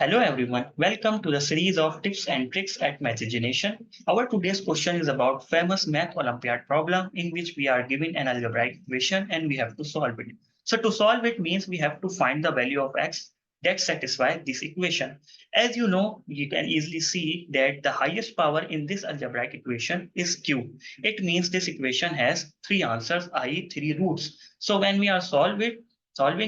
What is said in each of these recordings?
Hello everyone, welcome to the series of tips and tricks at Mathegination. Our today's question is about famous math Olympiad problem in which we are given an algebraic equation and we have to solve it. So to solve it means we have to find the value of x that satisfies this equation. As you know, you can easily see that the highest power in this algebraic equation is q. It means this equation has three answers, i.e. three roots. So when we are solving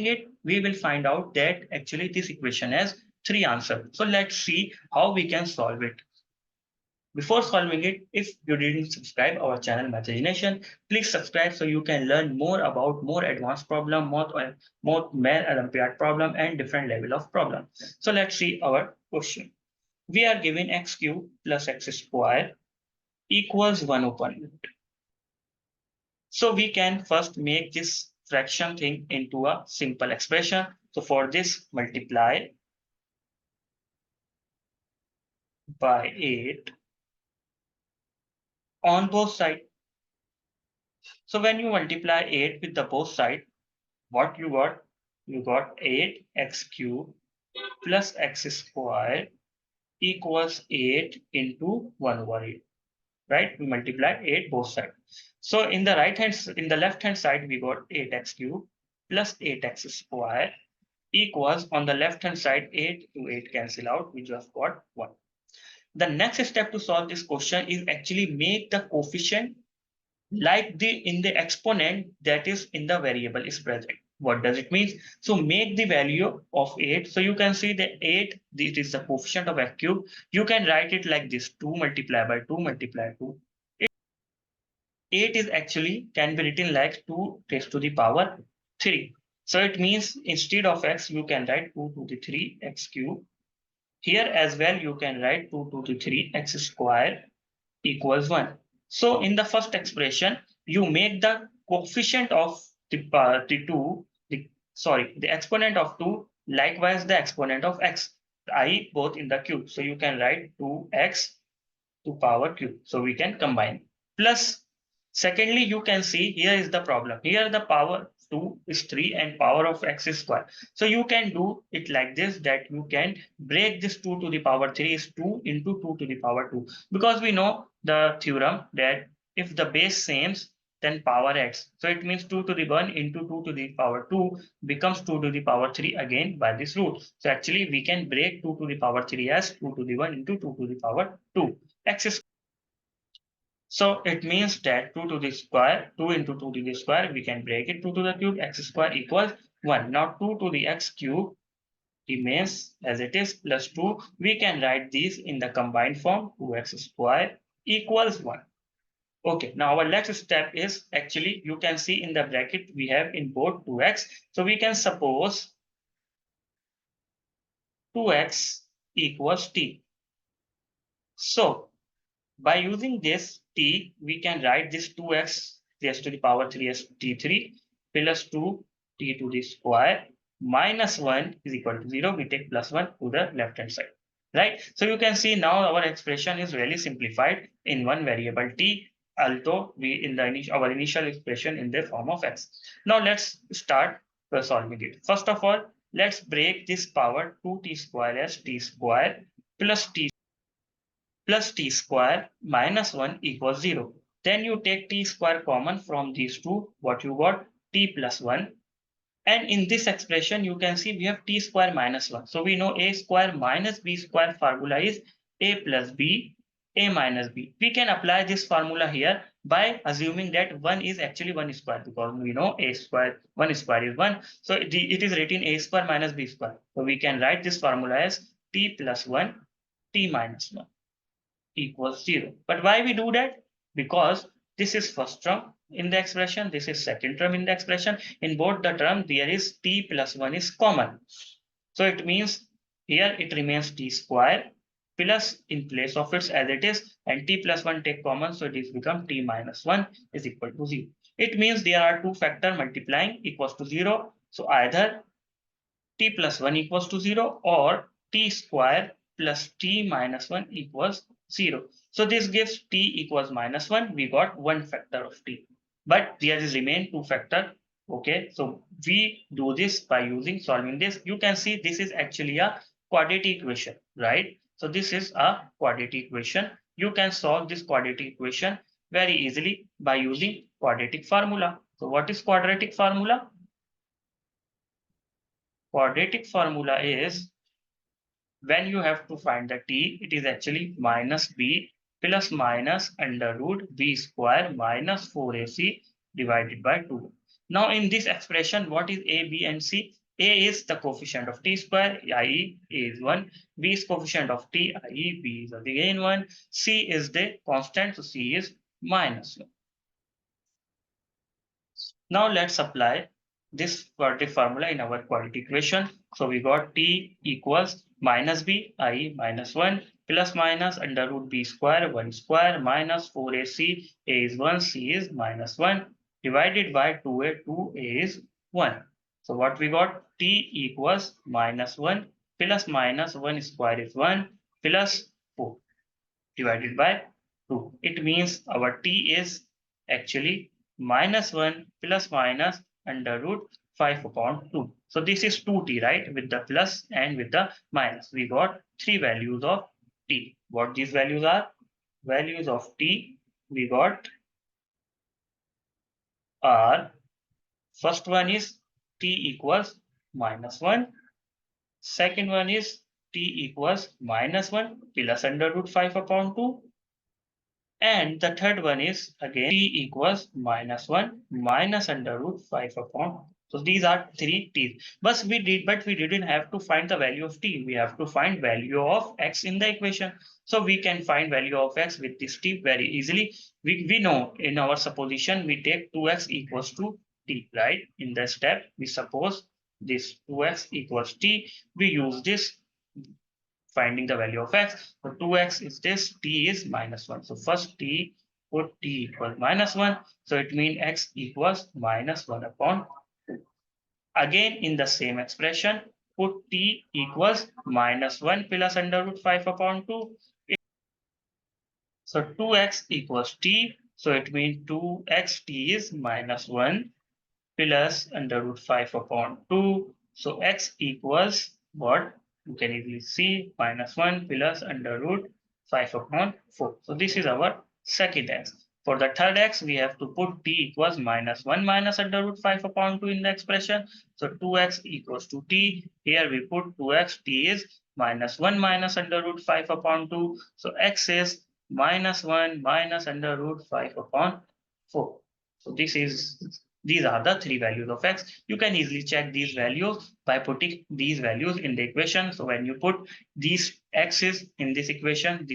it, we will find out that actually this equation has three answers. So let's see how we can solve it. Before solving it, if you didn't subscribe our channel Mathegination, please subscribe so you can learn more about more advanced problem, more math Olympiad problem and different level of problem. So let's see our question. We are given x cube plus x square equals 1 upon it. So we can first make this fraction thing into a simple expression. So for this, multiply by 8 on both sides. So when you multiply 8 with the both sides, what you got? You got 8x cubed plus x squared equals 8 into 1 over 8. Right? We multiply 8 both sides. So in the left hand side, we got 8x cubed plus 8x squared equals on the left hand side 8 to 8 cancel out. We just got 1. The next step to solve this question is actually make the coefficient like in the exponent that is in the variable is present. What does it mean? So make the value of 8. So you can see the 8, this is the coefficient of x cube. You can write it like this, 2 multiplied by 2 multiplied 2. 8 is actually can be written like 2 raised to the power 3. So it means instead of x, you can write 2 to the 3 x cube. Here as well, you can write 2 to the 3 x square equals 1. So in the first expression, you make the coefficient of the exponent of 2, likewise the exponent of x, i both in the cube. So you can write 2x to power cube. So we can combine. Plus, secondly, you can see here is the problem. Here the power 2 is 3 and power of x is square. So you can do it like this, that you can break this 2 to the power 3 is 2 into 2 to the power 2. Because we know the theorem that if the base same, then power x. So it means 2 to the 1 into 2 to the power 2 becomes 2 to the power 3 again by this rule. So actually we can break 2 to the power 3 as 2 to the 1 into 2 to the power 2. X is so it means that 2 to the square, 2 into 2 to the square, we can break it 2 to the cube, x square equals 1. Now 2 to the x cube remains as it is plus 2. We can write these in the combined form, 2x square equals 1. Okay, now our next step is actually you can see in the bracket we have in both 2x. So we can suppose 2x equals t. So by using this t, we can write this 2x raised to the power 3 as t3 plus 2 t to the square minus 1 is equal to 0. We take plus 1 to the left hand side. Right? So you can see now our expression is really simplified in one variable t, although we in our initial expression in the form of x. Now let's start solving it. First of all, let's break this power 2t square as t square plus t square minus 1 equals 0. Then you take t square common from these two. What you got? T plus 1. And in this expression, you can see we have t square minus 1. So we know a square minus b square formula is a plus b, a minus b. We can apply this formula here by assuming that 1 is actually 1 square, because we know a square, 1 square is 1. So it is written a square minus b square. So we can write this formula as t plus 1, t minus 1 equals 0. But why we do that? Because this is first term in the expression, this is second term in the expression. In both the term, there is t plus 1 is common. So it means here it remains t square plus in place of its as it is, and t plus 1 take common, so it is become t minus 1 is equal to 0. It means there are two factors multiplying equals to 0. So either t plus 1 equals to 0 or t square plus t minus 1 equals 0. So this gives t equals minus 1. We got one factor of t. But there is remain two factor. Okay, so we do this by solving this. You can see this is actually a quadratic equation, right? So this is a quadratic equation. You can solve this quadratic equation very easily by using quadratic formula. So what is quadratic formula? Quadratic formula is when you have to find the t, it is actually minus b plus minus under root b square minus 4ac divided by 2. Now in this expression, what is a, b and c? A is the coefficient of t square, i.e. a is 1. B is coefficient of t, i.e. b is again 1. C is the constant, so c is minus 1. Now let's apply this quadratic formula in our quadratic equation. So we got t equals minus b, i.e. minus 1 plus minus under root b square 1 square minus 4ac, a is 1, c is minus 1 divided by 2a, 2a is 1. So what we got? T equals minus 1 plus minus 1 square is 1 plus 4 divided by 2. It means our t is actually minus 1 plus minus under root 5 upon 2. So this is 2t, right? With the plus and with the minus. We got three values of t. What these values are? Values of t we got are, first one is t equals minus 1. Second one is t equals minus 1 plus under root 5 upon 2. And the third one is again t equals minus 1 minus under root 5 upon. So these are three t's. But we didn't have to find the value of t. We have to find value of x in the equation. So we can find value of x with this t very easily. We know in our supposition we take 2x equals to t, right? In the step we suppose this 2x equals t. We use this finding the value of x. So 2x is this, t is minus 1. So first t, put t equals minus 1. So it means x equals minus 1 upon 2. Again in the same expression, put t equals minus 1 plus under root 5 upon 2. So 2x equals t. So it means 2x t is minus 1 plus under root 5 upon 2. So x equals what? You can easily see minus 1 plus under root 5 upon 4. So this is our second x. For the third x, we have to put t equals minus 1 minus under root 5 upon 2 in the expression. So 2x equals to t. Here we put 2x, t is minus 1 minus under root 5 upon 2. So x is minus 1 minus under root 5 upon 4. So these are the three values of x. You can easily check these values by putting these values in the equation. So when you put these x's in this equation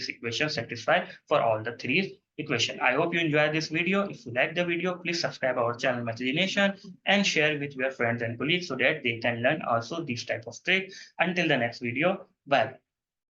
satisfies for all the three equations. I hope you enjoyed this video. If you like the video, please subscribe our channel Mathegination and share with your friends and colleagues so that they can learn also this type of trick. Until the next video, bye.